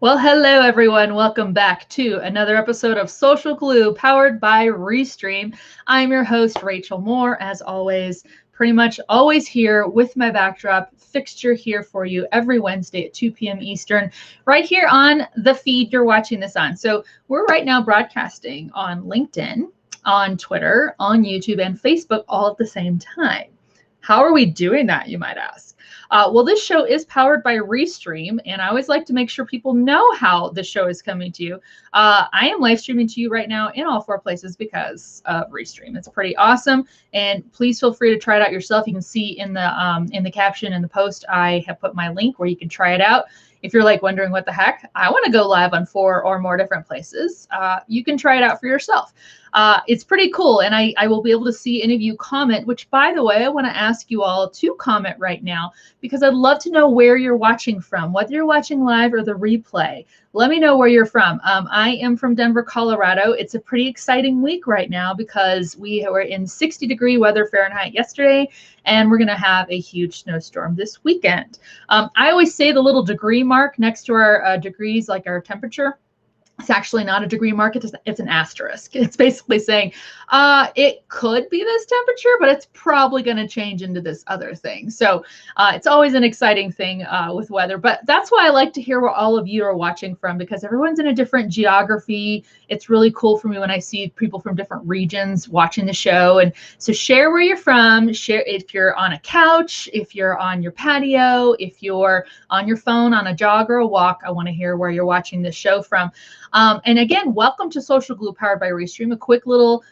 Well, hello everyone. Welcome back to another episode of Social Glue powered by Restream. I'm your host, Rachel Moore, as always, pretty much always here with my backdrop fixture here for you every Wednesday at 2 p.m. Eastern, right here on the feed you're watching this on. So we're right now broadcasting on LinkedIn, on Twitter, on YouTube, and Facebook all at the same time. How are we doing that, you might ask? Well, this show is powered by Restream, and I always like to make sure people know how the show is coming to you. I am live streaming to you right now in all 4 places because of Restream. It's pretty awesome, and please feel free to try it out yourself. You can see in the caption in the post, I have put my link where you can try it out. If you're like wondering what the heck, I want to go live on 4 or more different places, you can try it out for yourself. It's pretty cool, and I will be able to see any of you comment, which, by the way, I want to ask you all to comment right now because I'd love to know where you're watching from, whether you're watching live or the replay. Let me know where you're from. I am from Denver, Colorado. It's a pretty exciting week right now because we were in 60-degree weather Fahrenheit yesterday, and we're going to have a huge snowstorm this weekend. I always say the little degree mark next to our degrees, like our temperature. It's actually not a degree mark, it's an asterisk. It's basically saying it could be this temperature, but it's probably going to change into this other thing. So it's always an exciting thing with weather. But that's why I like to hear where all of you are watching from, because everyone's in a different geography. It's really cool for me when I see people from different regions watching the show. And so share where you're from. Share if you're on a couch, if you're on your patio, if you're on your phone on a jog or a walk. I want to hear where you're watching this show from. And again, welcome to Social Glue powered by Restream. A quick little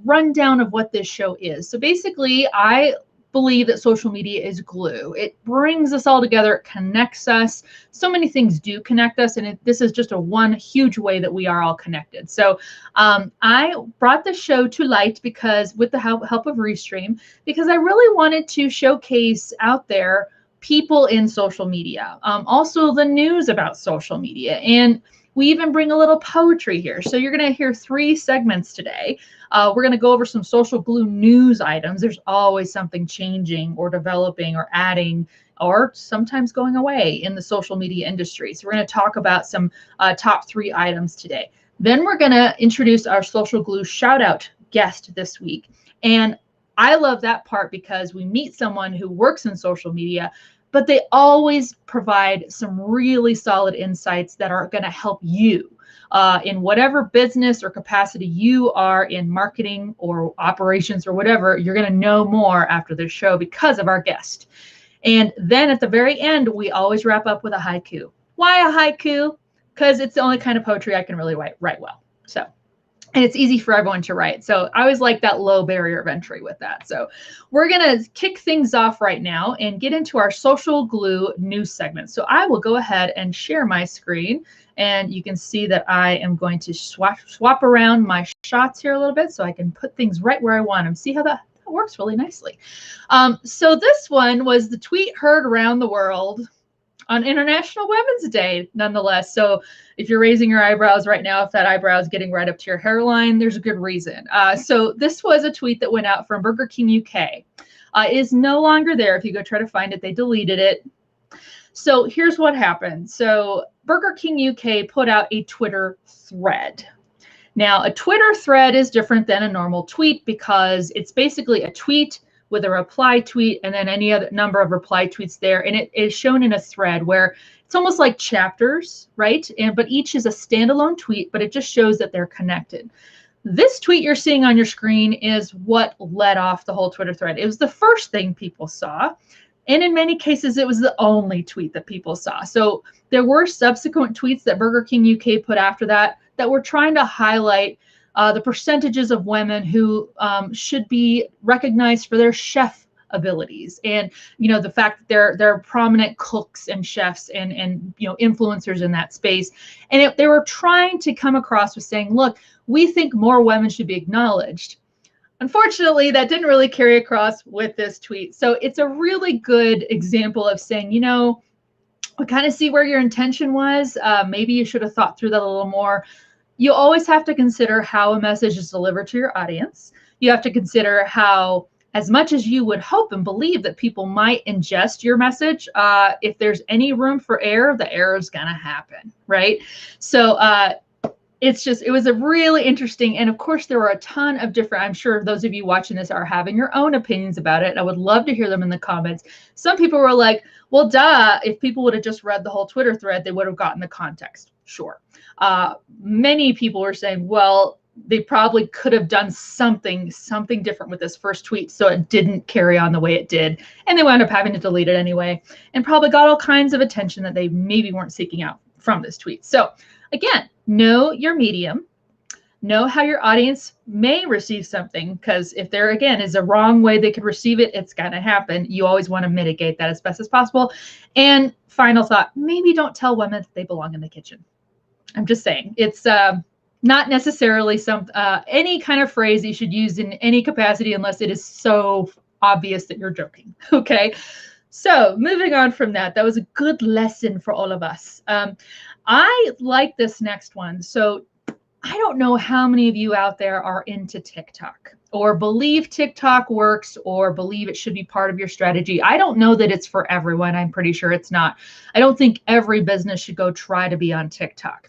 rundown of what this show is. So basically, I believe that social media is glue. It brings us all together. It connects us. So many things do connect us, and this is just one huge way that we are all connected. So I brought the show to light because, with the help of Restream, because I really wanted to showcase out there people in social media, also the news about social media, and we even bring a little poetry here. So you're going to hear 3 segments today. We're going to go over some Social Glue news items. There's always something changing or developing or adding or sometimes going away in the social media industry. So we're going to talk about some top 3 items today. Then we're going to introduce our Social Glue shout out guest this week. And I love that part because we meet someone who works in social media, but they always provide some really solid insights that are going to help you in whatever business or capacity you are in, marketing or operations or whatever. You're going to know more after this show because of our guest. And then at the very end, we always wrap up with a haiku. Why a haiku? Because it's the only kind of poetry I can really write well. So. And it's easy for everyone to write. So I always like that low barrier of entry with that. So we're going to kick things off right now and get into our Social Glue news segment. So I will go ahead and share my screen. And you can see that I am going to swap around my shots here a little bit so I can put things right where I want them. See how that works really nicely. So this one was the tweet heard around the world on International Women's Day, nonetheless. So if you're raising your eyebrows right now, if that eyebrow is getting right up to your hairline, there's a good reason. So this was a tweet that went out from Burger King UK. It is no longer there. If you go try to find it, they deleted it. So here's what happened. So Burger King UK put out a Twitter thread. Now, a Twitter thread is different than a normal tweet because it's basically a tweet with a reply tweet and then any other number of reply tweets there. And it is shown in a thread where it's almost like chapters, right? But each is a standalone tweet, but it just shows that they're connected. This tweet you're seeing on your screen is what led off the whole Twitter thread. It was the first thing people saw. And in many cases, it was the only tweet that people saw. So there were subsequent tweets that Burger King UK put after that were trying to highlight the percentages of women who should be recognized for their chef abilities, and the fact that they're prominent cooks and chefs and influencers in that space. And they were trying to come across with saying, look, we think more women should be acknowledged. Unfortunately, that didn't really carry across with this tweet. So it's a really good example of saying, we kind of see where your intention was. Maybe you should have thought through that a little more. You always have to consider how a message is delivered to your audience. You have to consider how as much as you would hope and believe that people might ingest your message, if there's any room for error, the error is going to happen, right? So it was a really interesting, and of course there were a ton of different, I'm sure those of you watching this are having your own opinions about it. I would love to hear them in the comments. Some people were like, well, duh, if people would have just read the whole Twitter thread, they would have gotten the context. Sure. Many people were saying, well, they probably could have done something different with this first tweet so it didn't carry on the way it did. And they wound up having to delete it anyway, and probably got all kinds of attention that they maybe weren't seeking out from this tweet. So again, know your medium, know how your audience may receive something, because if there, again, is a wrong way they could receive it, it's going to happen. You always want to mitigate that as best as possible. And final thought, maybe don't tell women that they belong in the kitchen. I'm just saying, it's not necessarily any kind of phrase you should use in any capacity unless it is so obvious that you're joking. Okay, so moving on from that, that was a good lesson for all of us. I like this next one. So I don't know how many of you out there are into TikTok or believe TikTok works or believe it should be part of your strategy. I don't know that it's for everyone. I'm pretty sure it's not. I don't think every business should go try to be on TikTok,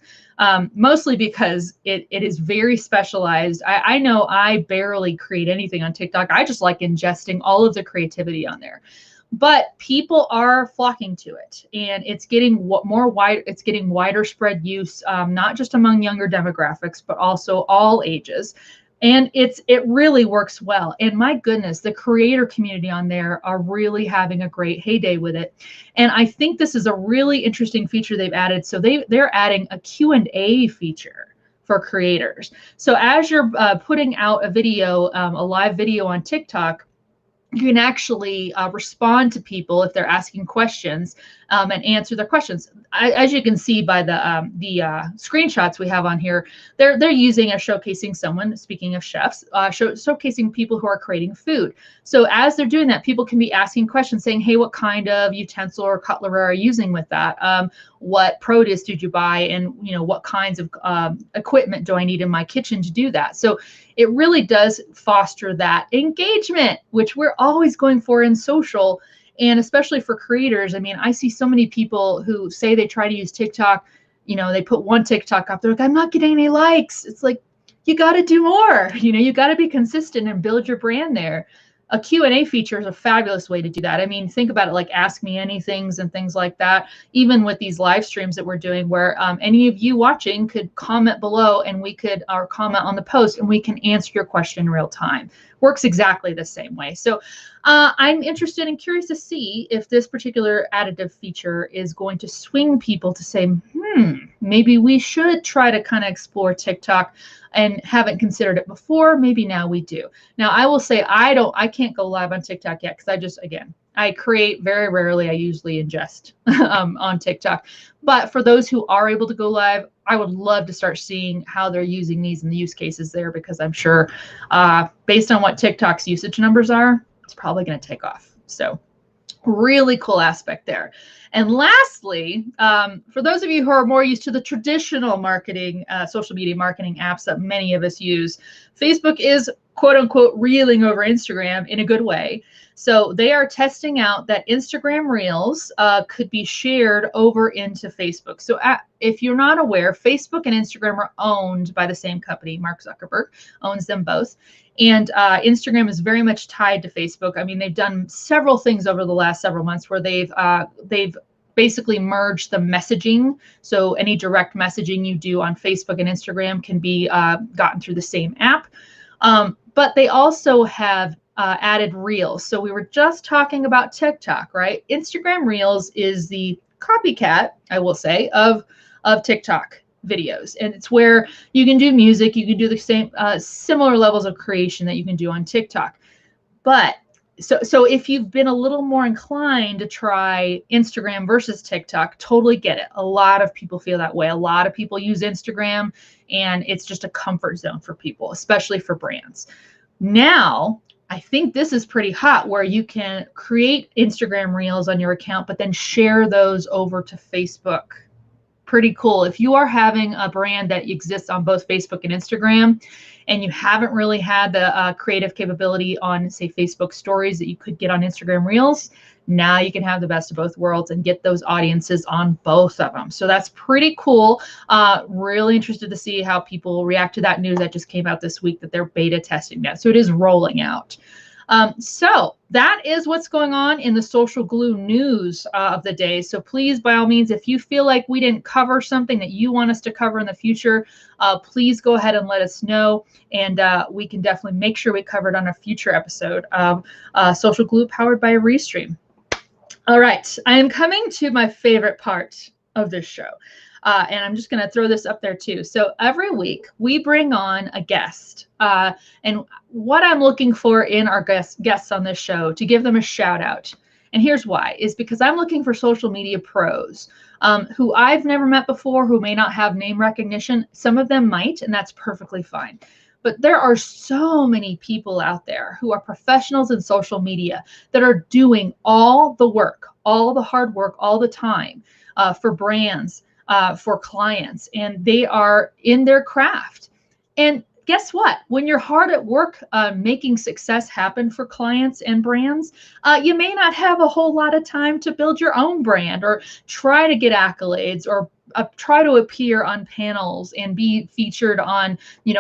mostly because it is very specialized. I know I barely create anything on TikTok. I just like ingesting all of the creativity on there. But people are flocking to it, and it's getting it's getting wider spread use, not just among younger demographics, but also all ages. And it really works well. And my goodness, the creator community on there are really having a great heyday with it. And I think this is a really interesting feature they've added. So they're adding a Q&A feature for creators. So as you're putting out a video, a live video on TikTok, you can actually respond to people if they're asking questions, and answer their questions. As you can see by the screenshots we have on here, they're using a showcasing someone, speaking of chefs, showcasing people who are creating food. So as they're doing that, people can be asking questions saying, hey, what kind of utensil or cutlery are you using with that? What produce did you buy? And what kinds of equipment do I need in my kitchen to do that? So it really does foster that engagement, which we're always going for in social, and especially for creators. I mean, I see so many people who say they try to use TikTok, they put one TikTok up, they're like, I'm not getting any likes. It's like, you got to do more. You got to be consistent and build your brand there. A Q&A feature is a fabulous way to do that. I mean, think about it like Ask Me Anythings and things like that. Even with these live streams that we're doing, where any of you watching could comment below, and we could, or comment on the post, and we can answer your question in real time. Works exactly the same way. So I'm interested and curious to see if this particular additive feature is going to swing people to say, maybe we should try to kind of explore TikTok, and haven't considered it before. Maybe now we do. Now, I will say I can't go live on TikTok yet, because I create very rarely. I usually ingest on TikTok. But for those who are able to go live, I would love to start seeing how they're using these and the use cases there, because I'm sure based on what TikTok's usage numbers are, it's probably going to take off. So really cool aspect there. And lastly, for those of you who are more used to the traditional marketing, social media marketing apps that many of us use, Facebook is quote unquote reeling over Instagram in a good way. So they are testing out that Instagram Reels could be shared over into Facebook. So if you're not aware, Facebook and Instagram are owned by the same company. Mark Zuckerberg owns them both. And Instagram is very much tied to Facebook. I mean, they've done several things over the last several months where they've basically merged the messaging. So any direct messaging you do on Facebook and Instagram can be gotten through the same app. But they also have added Reels. So we were just talking about TikTok, right? Instagram Reels is the copycat, I will say, of TikTok videos. And it's where you can do music, you can do the same similar levels of creation that you can do on TikTok. But so if you've been a little more inclined to try Instagram versus TikTok, totally get it. A lot of people feel that way. A lot of people use Instagram, and it's just a comfort zone for people, especially for brands. Now, I think this is pretty hot, where you can create Instagram Reels on your account, but then share those over to Facebook. pretty cool. If you are having a brand that exists on both Facebook and Instagram, and you haven't really had the creative capability on, say, Facebook stories that you could get on Instagram Reels, now you can have the best of both worlds and get those audiences on both of them. So that's pretty cool. Really interested to see how people react to that news that just came out this week that they're beta testing that. So it is rolling out. So that is what's going on in the Social Glue news of the day. So please, by all means, if you feel like we didn't cover something that you want us to cover in the future, please go ahead and let us know. And we can definitely make sure we cover it on a future episode of Social Glue powered by Restream. All right, I am coming to my favorite part of this show. And I'm just going to throw this up there too. So every week we bring on a guest. And what I'm looking for in our guests on this show, to give them a shout out. And here's why, is because I'm looking for social media pros who I've never met before, who may not have name recognition. Some of them might, and that's perfectly fine. But there are so many people out there who are professionals in social media that are doing all the work, all the hard work, all the time for brands, for clients, and they are in their craft. And guess what? When you're hard at work making success happen for clients and brands, you may not have a whole lot of time to build your own brand or try to get accolades or try to appear on panels and be featured on,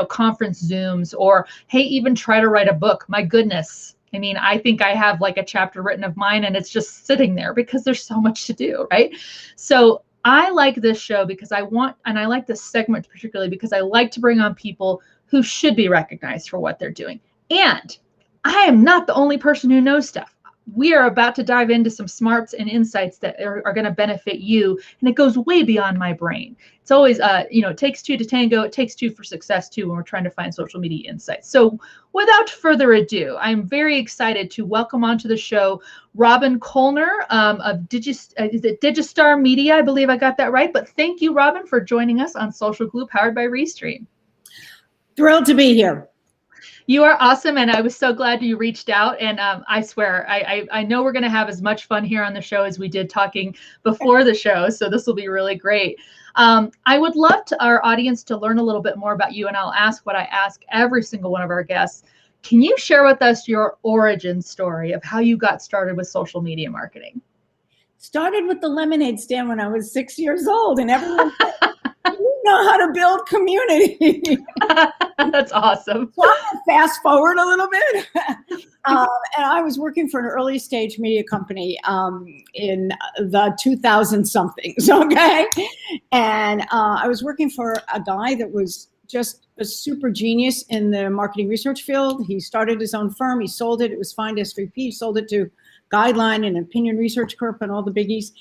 conference Zooms, or hey, even try to write a book. My goodness. I mean, I think I have like a chapter written of mine and it's just sitting there because there's so much to do, right? So I like this show because I like this segment particularly because I like to bring on people who should be recognized for what they're doing. And I am not the only person who knows stuff. We are about to dive into some smarts and insights that are going to benefit you. And it goes way beyond my brain. It's always, it takes two to tango. It takes two for success too when we're trying to find social media insights. So without further ado, I'm very excited to welcome onto the show Robin Colner of Digistar Media. I believe I got that right. But thank you, Robin, for joining us on Social Glue powered by Restream. Thrilled to be here. You are awesome, and I was so glad you reached out. And I swear, I know we're going to have as much fun here on the show as we did talking before the show, so this will be really great. I would love our audience to learn a little bit more about you, and I'll ask what I ask every single one of our guests. Can you share with us your origin story of how you got started with social media marketing? Started with the lemonade stand when I was 6 years old, and everyone said, you know how to build community. That's awesome. So I'm going to fast forward a little bit. And I was working for an early stage media company in the 2000 somethings, okay? And I was working for a guy that was just a super genius in the marketing research field. He started his own firm. He sold it. It was fined SVP. Sold it to Guideline and Opinion Research Corp and all the biggies.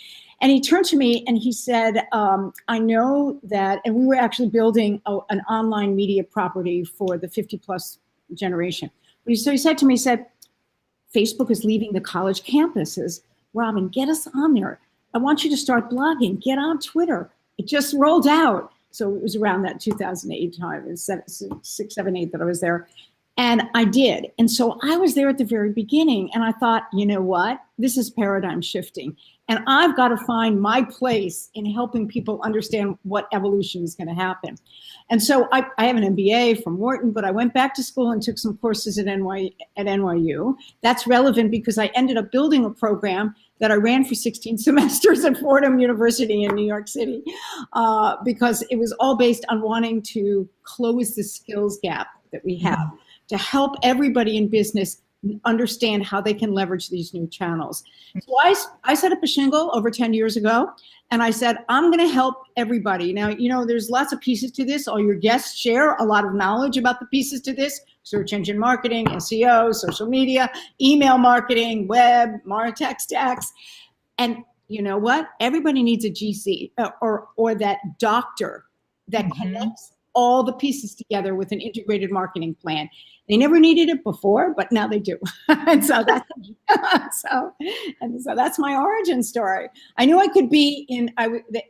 And he turned to me and he said, I know that, and we were actually building an online media property for the 50 plus generation. So he said to me, Facebook is leaving the college campuses. Robin, get us on there. I want you to start blogging, get on Twitter. It just rolled out. So it was around that 2008 time, it was 6, 7, 8 that I was there. And I did. And so I was there at the very beginning and I thought, you know what? This is paradigm shifting. And I've got to find my place in helping people understand what evolution is going to happen. And so I have an MBA from Wharton, but I went back to school and took some courses at NYU. That's relevant because I ended up building a program that I ran for 16 semesters at Fordham University in New York City because it was all based on wanting to close the skills gap that we have, to help everybody in business understand how they can leverage these new channels. So I set up a shingle over 10 years ago, and I said, I'm going to help everybody. Now, there's lots of pieces to this. All your guests share a lot of knowledge about the pieces to this: search engine marketing, SEO, social media, email marketing, web, MarTech stacks. And you know what? Everybody needs a GC or that doctor that connects all the pieces together with an integrated marketing plan. They never needed it before, but now they do. And so that's my origin story. I knew I could be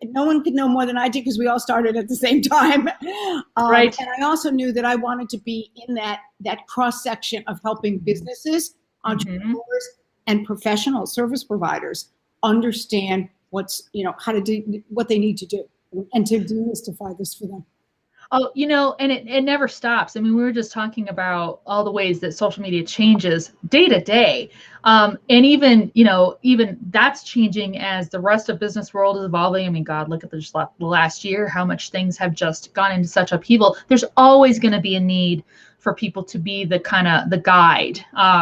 no one could know more than I did because we all started at the same time. Right. And I also knew that I wanted to be in that cross section of helping businesses, entrepreneurs, and professional service providers understand how to do what they need to do. and to demystify this for them. Oh, and it never stops. I mean, we were just talking about all the ways that social media changes day to day. And even that's changing as the rest of business world is evolving. I mean, God, look at the last year, how much things have just gone into such upheaval. There's always going to be a need for people to be the guide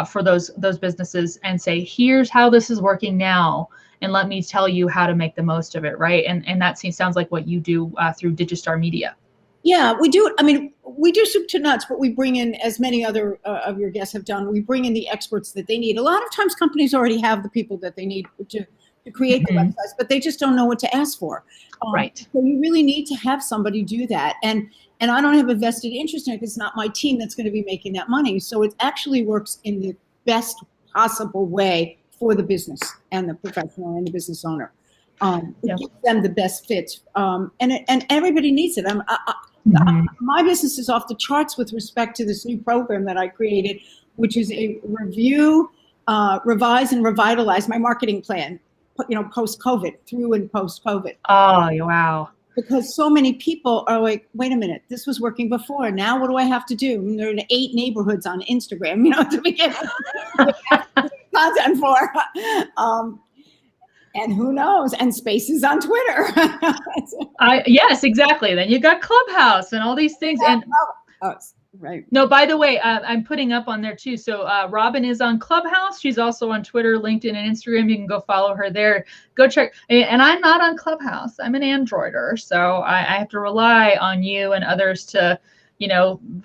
for those businesses and say, here's how this is working now. And let me tell you how to make the most of it. Right. And that sounds like what you do through Digistar Media. Yeah, we do. I mean, we do soup to nuts, but we bring in, as many other of your guests have done, we bring in the experts that they need. A lot of times companies already have the people that they need to create the websites, but they just don't know what to ask for. Right. So you really need to have somebody do that. And I don't have a vested interest in it. It's not my team that's going to be making that money. So it actually works in the best possible way for the business and the professional and the business owner. It gives them the best fit. And everybody needs it. My business is off the charts with respect to this new program that I created, which is a review, revise, and revitalize my marketing plan, post-COVID, through and post-COVID. Oh, wow. Because so many people are like, wait a minute, this was working before. Now what do I have to do? And there are 8 neighborhoods on Instagram, to begin content for. And who knows? And Spaces on Twitter. Yes, exactly. Then you got Clubhouse and all these things. And right. No, by the way, I'm putting up on there too. So Robin is on Clubhouse. She's also on Twitter, LinkedIn, and Instagram. You can go follow her there. Go check. And I'm not on Clubhouse. I'm an Androider, so I have to rely on you and others to,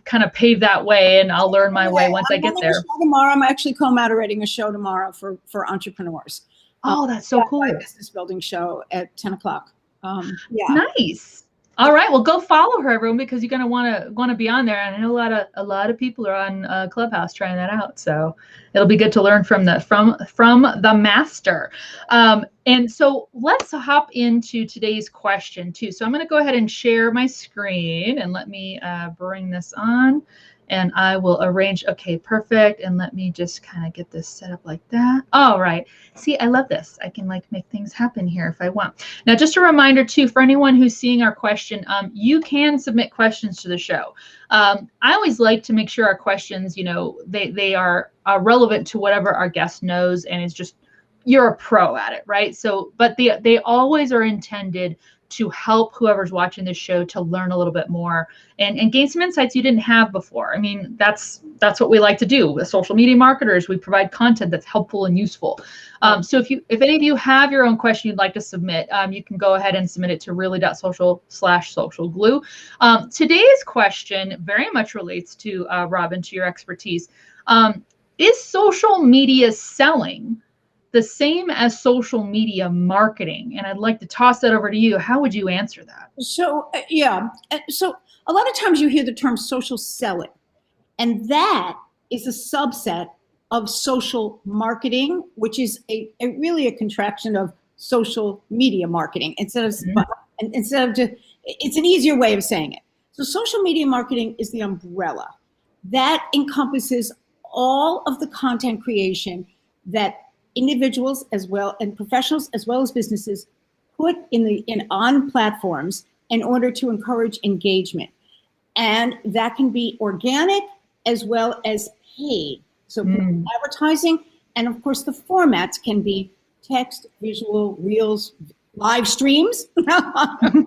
kind of pave that way. And I'll learn my way once I get there. Tomorrow, I'm actually co-moderating a show tomorrow for entrepreneurs. Oh, that's so cool. My business building show at 10 o'clock. Nice. All right. Well, go follow her, everyone, because you're gonna want to be on there. And I know a lot of people are on Clubhouse trying that out. So it'll be good to learn from the master. And so let's hop into today's question too. So I'm going to go ahead and share my screen and let me bring this on. And I will arrange, okay, perfect. And let me just kind of get this set up like that. All right. See, I love this. I can make things happen here if I want. Now, just a reminder too, for anyone who's seeing our question, you can submit questions to the show. I always like to make sure our questions, they are relevant to whatever our guest knows, and it's just, you're a pro at it, right? So, but they always are intended to help whoever's watching this show to learn a little bit more and gain some insights you didn't have before. I mean, that's what we like to do. As social media marketers, we provide content that's helpful and useful. So if any of you have your own question you'd like to submit, you can go ahead and submit it to really.social/socialglue. Today's question very much relates to Robin, to your expertise. Is social media selling the same as social media marketing? And I'd like to toss that over to you. How would you answer that? So, so a lot of times you hear the term social selling, and that is a subset of social marketing, which is really a contraction of social media marketing. It's an easier way of saying it. So social media marketing is the umbrella that encompasses all of the content creation that individuals as well and professionals as well as businesses put on platforms in order to encourage engagement. And that can be organic as well as paid. So advertising, and of course the formats can be text, visual, reels, live streams, and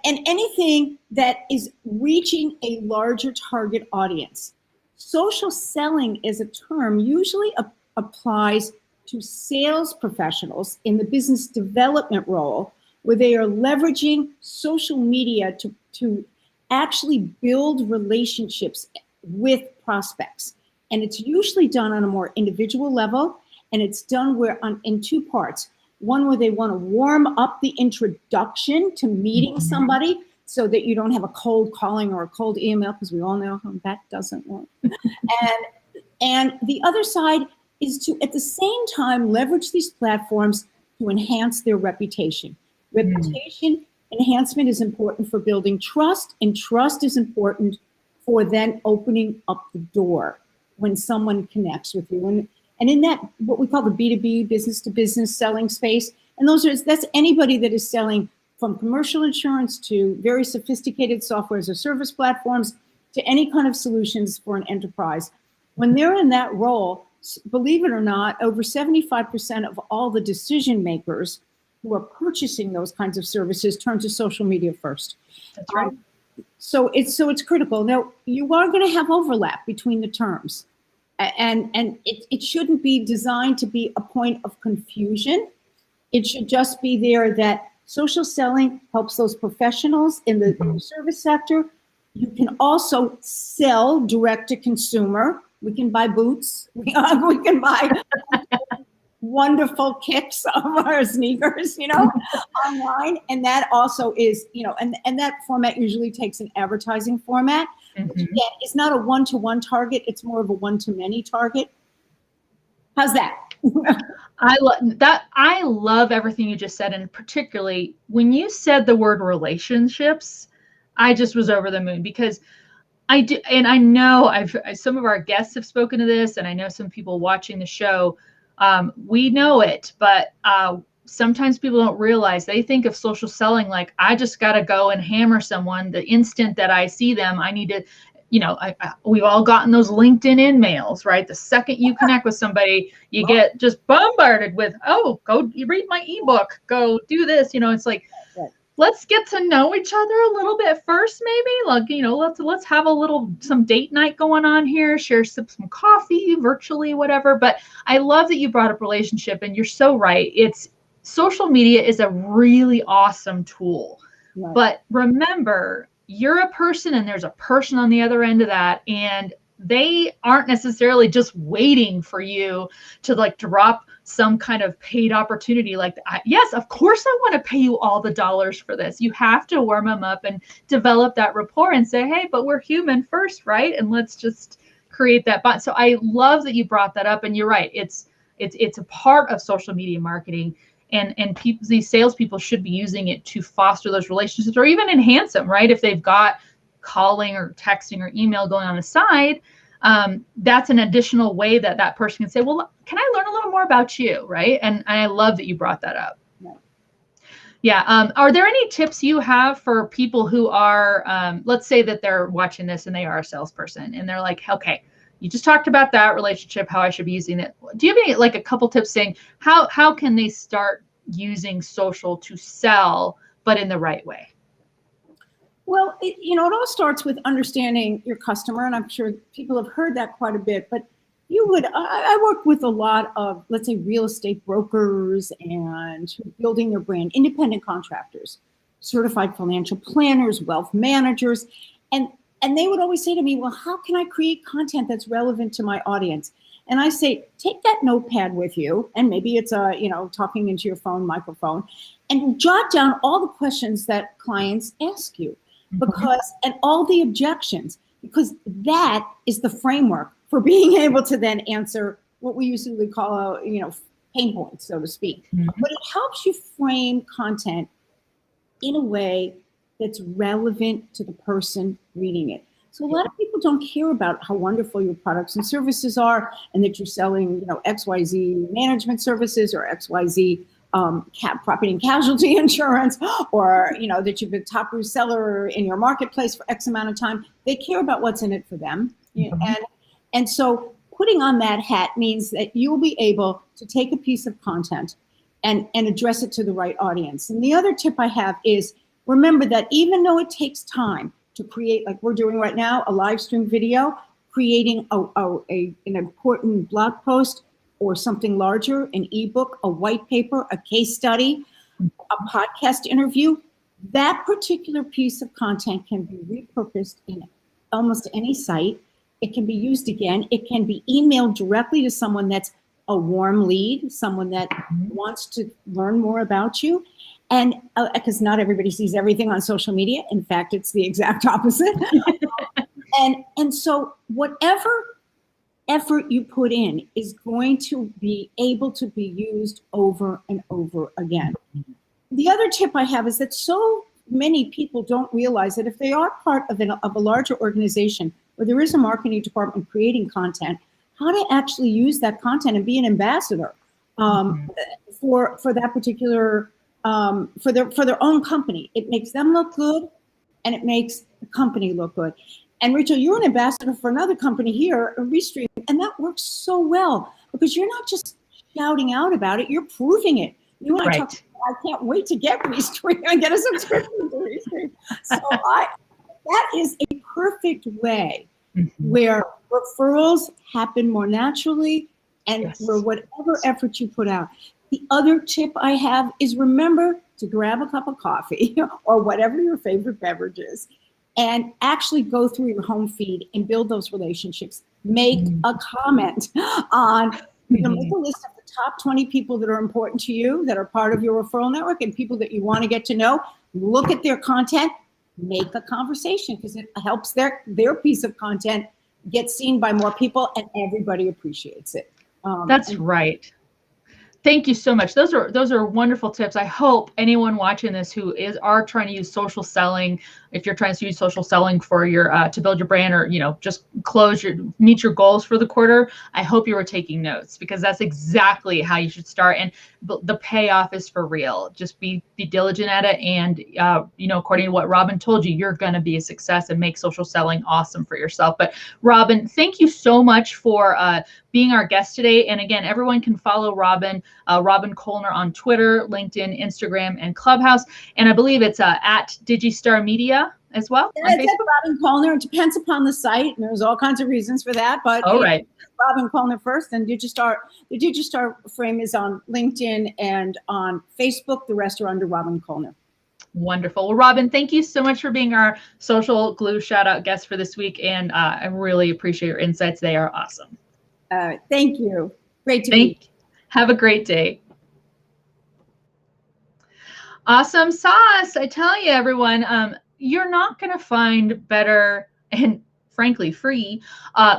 anything that is reaching a larger target audience. Social selling is a term usually applies to sales professionals in the business development role, where they are leveraging social media to actually build relationships with prospects. And it's usually done on a more individual level, and it's done in 2 parts. One where they want to warm up the introduction to meeting somebody, so that you don't have a cold calling or a cold email, because we all know how that doesn't work. and the other side is to, at the same time, leverage these platforms to enhance their reputation. Reputation enhancement is important for building trust, and trust is important for then opening up the door when someone connects with you. And in that, what we call the B2B, business to business selling space, And that's anybody that is selling from commercial insurance to very sophisticated software as a service platforms to any kind of solutions for an enterprise. When they're in that role, believe it or not, over 75% of all the decision makers who are purchasing those kinds of services turn to social media first. That's right. So it's critical. Now, you are going to have overlap between the terms, and it shouldn't be designed to be a point of confusion. It should just be there that social selling helps those professionals in the service sector. You can also sell direct to consumer. We can buy boots. We can buy wonderful kicks of our sneakers, online. And that also is, and that format usually takes an advertising format. Which again, it's not a one-to-one target. It's more of a one-to-many target. How's that? I love that. I love everything you just said. And particularly when you said the word relationships, I just was over the moon, because I do. And I know some of our guests have spoken to this, and I know some people watching the show, we know it, but sometimes people don't realize. They think of social selling like, I just got to go and hammer someone the instant that I see them. I need to, we've all gotten those LinkedIn emails, right? The second you connect with somebody, you get just bombarded with, oh, go read my ebook, go do this. It's like, let's get to know each other a little bit first, maybe. Like, let's have some date night going on here, share some coffee virtually, whatever. But I love that you brought up relationship, and you're so right. Social media is a really awesome tool. Right. But remember, you're a person and there's a person on the other end of that, and they aren't necessarily just waiting for you to like drop some kind of paid opportunity. Like, yes, of course I want to pay you all the dollars for this. You have to warm them up and develop that rapport and say, hey, but we're human first, right? And let's just create that bond. So I love that you brought that up, and you're right. It's a part of social media marketing. And these salespeople should be using it to foster those relationships or even enhance them, right? If they've got calling or texting or email going on the side, that's an additional way that person can say, well, can I learn a little more about you, right? And I love that you brought that up. Yeah. Are there any tips you have for people who are, let's say that they're watching this and they are a salesperson and they're like, okay, you just talked about that relationship, how I should be using it. Do you have any, like a couple tips saying how can they start using social to sell, but in the right way? Well, it all starts with understanding your customer, and I'm sure people have heard that quite a bit, but I work with a lot of, let's say, real estate brokers and building their brand, independent contractors, certified financial planners, wealth managers, and they would always say to me, well, how can I create content that's relevant to my audience? And I say, take that notepad with you, and maybe it's talking into your phone, microphone, and jot down all the questions that clients ask you, and all the objections, because that is the framework for being able to then answer what we usually call, pain points, so to speak. But it helps you frame content in a way that's relevant to the person reading it. So a lot of people don't care about how wonderful your products and services are, and that you're selling, XYZ management services or XYZ property and casualty insurance, or that you've been a top reseller in your marketplace for X amount of time. They care about what's in it for them, and so putting on that hat means that you'll be able to take a piece of content and address it to the right audience. And the other tip I have is, remember that even though it takes time to create, like we're doing right now, a live stream video, creating an important blog post or something larger, an ebook, a white paper, a case study, a podcast interview, that particular piece of content can be repurposed in almost any site. It can be used again. It can be emailed directly to someone that's a warm lead, someone that wants to learn more about you. And because not everybody sees everything on social media. In fact, it's the exact opposite. and so whatever effort you put in is going to be able to be used over and over again. The other tip I have is that so many people don't realize that if they are part of a larger organization where there is a marketing department creating content, how to actually use that content and be an ambassador um, for that particular for their own company. It makes them look good, and it makes the company look good. And Rachel, you're an ambassador for another company here, Restream, and that works so well because you're not just shouting out about it; you're proving it. You want to talk. I can't wait to get Restream and get a subscription to Restream. So that is a perfect way where referrals happen more naturally and where whatever effort you put out. The other tip I have is remember to grab a cup of coffee or whatever your favorite beverage is and actually go through your home feed and build those relationships. Make a comment on, make a list of the top 20 people that are important to you, that are part of your referral network, and people that you want to get to know. Look at their content, make a conversation, because it helps their piece of content get seen by more people, and everybody appreciates it. That's right. Thank you so much. Those are wonderful tips. I hope anyone watching this who are trying to use social selling, if you're trying to use social selling for your to build your brand, or just meet your goals for the quarter, I hope you were taking notes, because that's exactly how you should start. And the payoff is for real. Just be diligent at it, and according to what Robin told you, you're going to be a success and make social selling awesome for yourself. But Robin, thank you so much for being our guest today. And again, everyone can follow Robin Colner on Twitter, LinkedIn, Instagram, and Clubhouse. And I believe it's at Digistar Media as well. Yeah, it's at Robin Colner. It depends upon the site, and there's all kinds of reasons for that. But Robin Colner first, and Digistar. The Digistar frame is on LinkedIn and on Facebook. The rest are under Robin Colner. Wonderful. Well, Robin, thank you so much for being our Social Glue shout out guest for this week. And I really appreciate your insights. They are awesome. Thank you. Great to meet you. Have a great day. Awesome sauce. I tell you, everyone, you're not going to find better and frankly free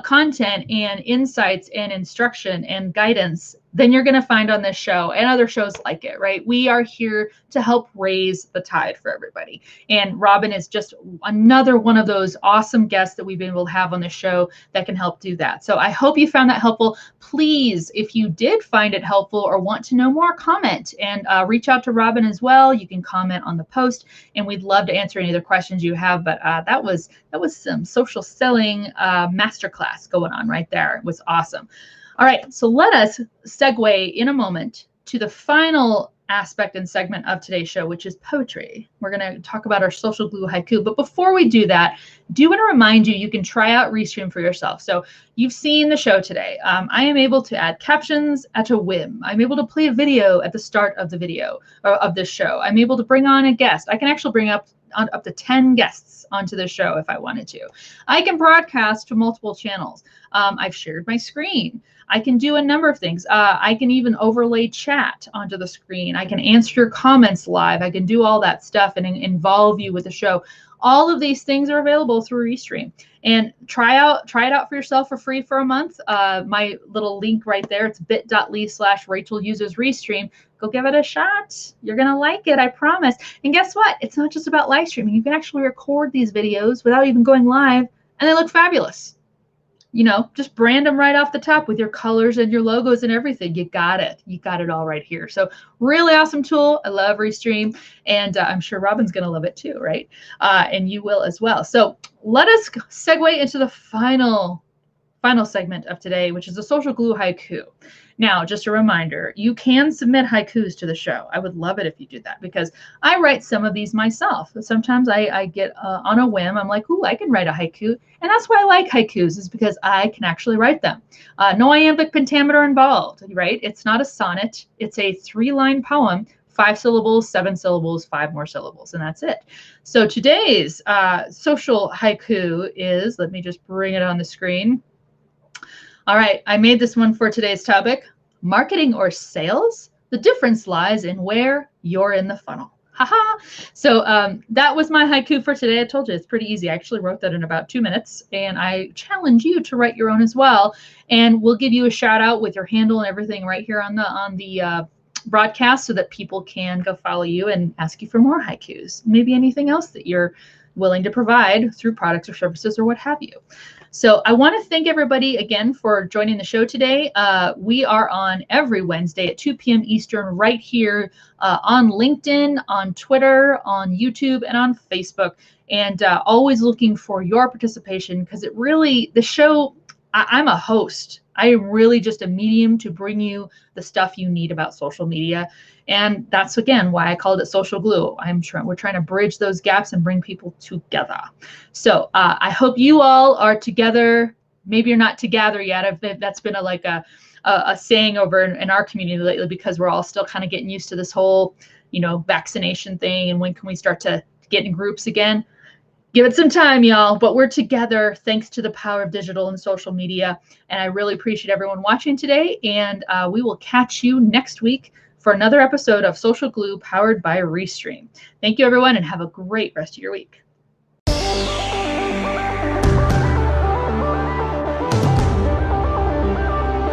content and insights and instruction and guidance than you're going to find on this show and other shows like it, right? We are here to help raise the tide for everybody. And Robin is just another one of those awesome guests that we've been able to have on the show that can help do that. So I hope you found that helpful. Please, if you did find it helpful or want to know more, comment and reach out to Robin as well. You can comment on the post, and we'd love to answer any other questions you have. But that was some social selling masterclass going on right there. It was awesome. All right, so let us segue in a moment to the final aspect and segment of today's show, which is poetry. We're going to talk about our social glue haiku. But before we do that, do want to remind you can try out Restream for yourself. So you've seen the show today. I am able to add captions at a whim. I'm able to play a video at the start of the video of this show. I'm able to bring on a guest. I can actually bring up to 10 guests onto the show if I wanted to. I can broadcast to multiple channels. I've shared my screen. I can do a number of things. I can even overlay chat onto the screen. I can answer your comments live. I can do all that stuff and involve you with the show. All of these things are available through Restream. And try it out for yourself for free for a month. My little link right there, it's bit.ly/Rachel uses Restream. Go give it a shot. You're going to like it, I promise. And guess what? It's not just about live streaming. You can actually record these videos without even going live, and they look fabulous. Just brand them right off the top with your colors and your logos and everything. You got it. You got it all right here. So really awesome tool. I love Restream, and I'm sure Robin's going to love it too, right? And you will as well. So let us segue into the final segment of today, which is the social glue haiku. Now, just a reminder, you can submit haikus to the show. I would love it if you do that, because I write some of these myself. Sometimes I get on a whim. I'm like, ooh, I can write a haiku. And that's why I like haikus, is because I can actually write them. No iambic pentameter involved, right? It's not a sonnet. It's a 3-line poem, 5 syllables, 7 syllables, 5 more syllables, and that's it. So today's social haiku is, let me just bring it on the screen. All right, I made this one for today's topic. Marketing or sales? The difference lies in where you're in the funnel. Haha. So that was my haiku for today. I told you it's pretty easy. I actually wrote that in about 2 minutes, and I challenge you to write your own as well. And we'll give you a shout out with your handle and everything right here on the broadcast, so that people can go follow you and ask you for more haikus. Maybe anything else that you're willing to provide through products or services or what have you. So I want to thank everybody again for joining the show today. We are on every Wednesday at 2 p.m. Eastern right here on LinkedIn, on Twitter, on YouTube, and on Facebook. And always looking for your participation, because it really, the show, I'm a host. I am really just a medium to bring you the stuff you need about social media. And that's, again, why I called it Social Glue. We're trying to bridge those gaps and bring people together. So I hope you all are together. Maybe you're not together yet. That's been a saying over in our community lately, because we're all still kind of getting used to this whole, vaccination thing. And when can we start to get in groups again? Give it some time, y'all, but we're together thanks to the power of digital and social media. And I really appreciate everyone watching today. And we will catch you next week for another episode of Social Glue powered by Restream. Thank you, everyone, and have a great rest of your week.